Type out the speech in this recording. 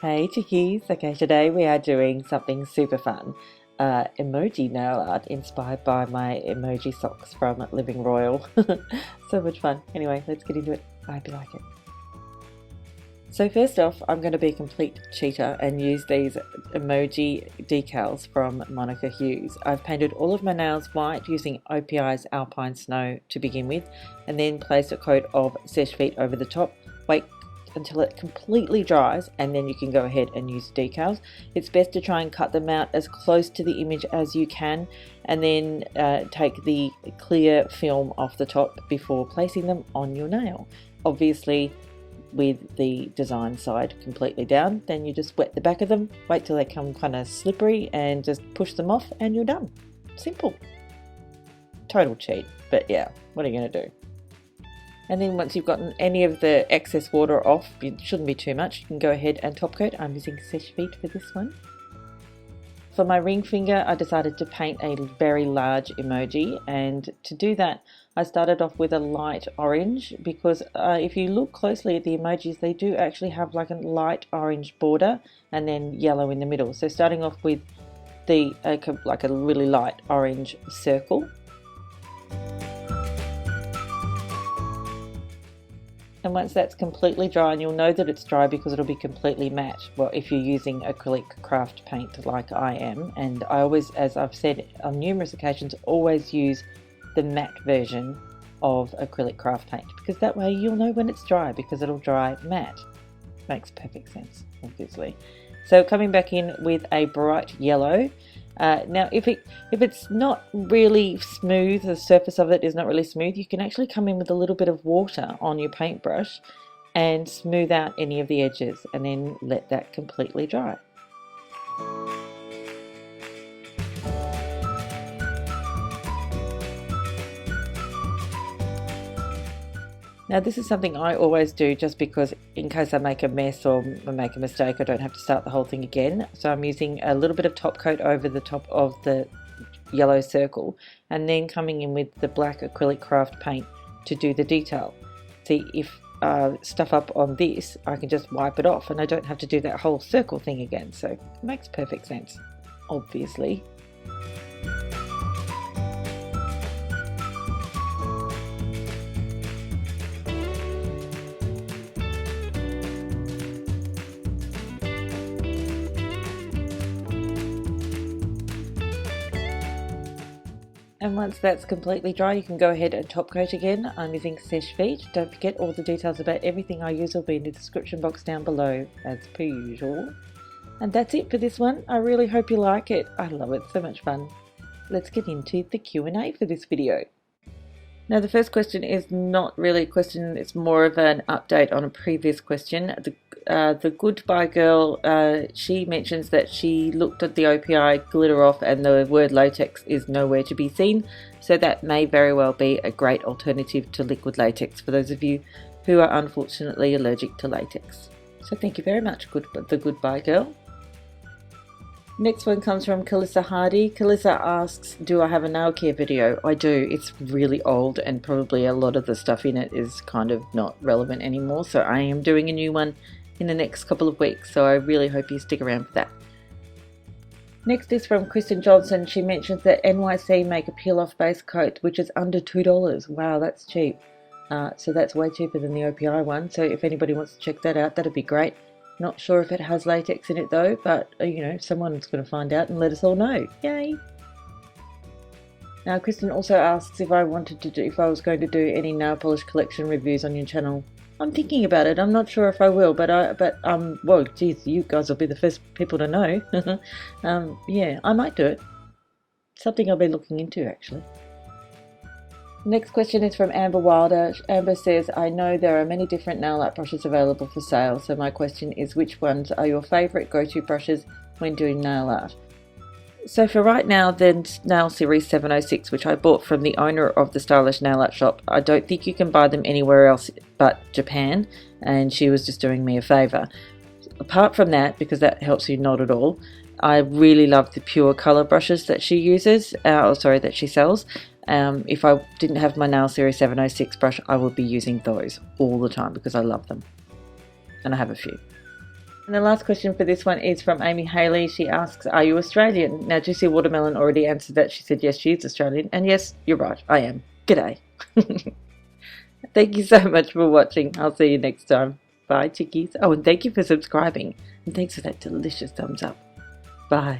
Hey chickies! Okay, today we are doing something super fun. Emoji nail art inspired by my emoji socks from Living Royal. So much fun. Anyway, let's get into it. I hope you like it. So first off, I'm going to be a complete cheater and use these emoji decals from Monica Hues. I've painted all of my nails white using OPI's Alpine Snow to begin with, and then placed a coat of Seche Vite over the top. Wait until it completely dries, and then you can go ahead and use decals. It's best to try and cut them out as close to the image as you can, and then take the clear film off the top before placing them on your nail. Obviously, with the design side completely down, then you just wet the back of them, wait till they come kind of slippery, and just push them off and you're done. Simple. Total cheat, but yeah, what are you going to do? And then once you've gotten any of the excess water off, it shouldn't be too much, you can go ahead and top coat. I'm using Seche Vite for this one. For my ring finger, I decided to paint a very large emoji, and to do that I started off with a light orange because if you look closely at the emojis, they do actually have like a light orange border and then yellow in the middle. So starting off with the like a really light orange circle. And once that's completely dry, and you'll know that it's dry because it'll be completely matte, well, if you're using Acrylic Craft paint like I am, and I always, as I've said on numerous occasions, always use the matte version of Acrylic Craft paint, because that way you'll know when it's dry, because it'll dry matte. Makes perfect sense, obviously. So coming back in with a bright yellow. Now if it's not really smooth, the surface of it is not really smooth, you can actually come in with a little bit of water on your paintbrush and smooth out any of the edges, and then let that completely dry. Now this is something I always do just because in case I make a mess or make a mistake, I don't have to start the whole thing again. So I'm using a little bit of top coat over the top of the yellow circle, and then coming in with the black Acrylic Craft paint to do the detail. See, if stuff up on this, I can just wipe it off and I don't have to do that whole circle thing again. So it makes perfect sense, obviously. And once that's completely dry, you can go ahead and top coat again. I'm using Seche Vite. Don't forget, all the details about everything I use will be in the description box down below, as per usual. And that's it for this one. I really hope you like it. I love it, so much fun. Let's get into the Q&A for this video. Now the first question is not really a question, it's more of an update on a previous question. The Goodbye Girl, she mentions that she looked at the OPI glitter off and the word latex is nowhere to be seen, so that may very well be a great alternative to liquid latex for those of you who are unfortunately allergic to latex. So thank you very much, the Goodbye Girl. Next one comes from Calissa Hardy. Calissa asks, do I have a nail care video? I do. It's really old and probably a lot of the stuff in it is kind of not relevant anymore, so I am doing a new one in the next couple of weeks, so I really hope you stick around for that. Next is from Kristen Johnson. She mentions that NYC make a peel-off base coat which is under $2. Wow, that's cheap. So that's way cheaper than the OPI one, so if anybody wants to check that out, that'd be great. Not sure if it has latex in it though, but you know, someone's going to find out and let us all know. Yay! Now Kristen also asks if I was going to do any nail polish collection reviews on your channel. I'm thinking about it. I'm not sure if I will, well, geez, you guys will be the first people to know. Yeah, I might do it. Something I'll be looking into actually. Next question is from Amber Wilder. Amber says, I know there are many different nail art brushes available for sale, so my question is, which ones are your favourite go-to brushes when doing nail art? So for right now, the Nail Series 706, which I bought from the owner of the Stylish Nail Art Shop, I don't think you can buy them anywhere else but Japan, and she was just doing me a favour. Apart from that, because that helps you not at all, I really love the pure colour brushes that she uses, that she sells. If I didn't have my Nail Series 706 brush, I would be using those all the time because I love them. And I have a few. And the last question for this one is from Amy Haley. She asks, are you Australian? Now, Juicy Watermelon already answered that. She said, yes, she is Australian. And yes, you're right, I am. G'day. Thank you so much for watching. I'll see you next time. Bye, chickies. Oh, and thank you for subscribing. And thanks for that delicious thumbs up. Bye.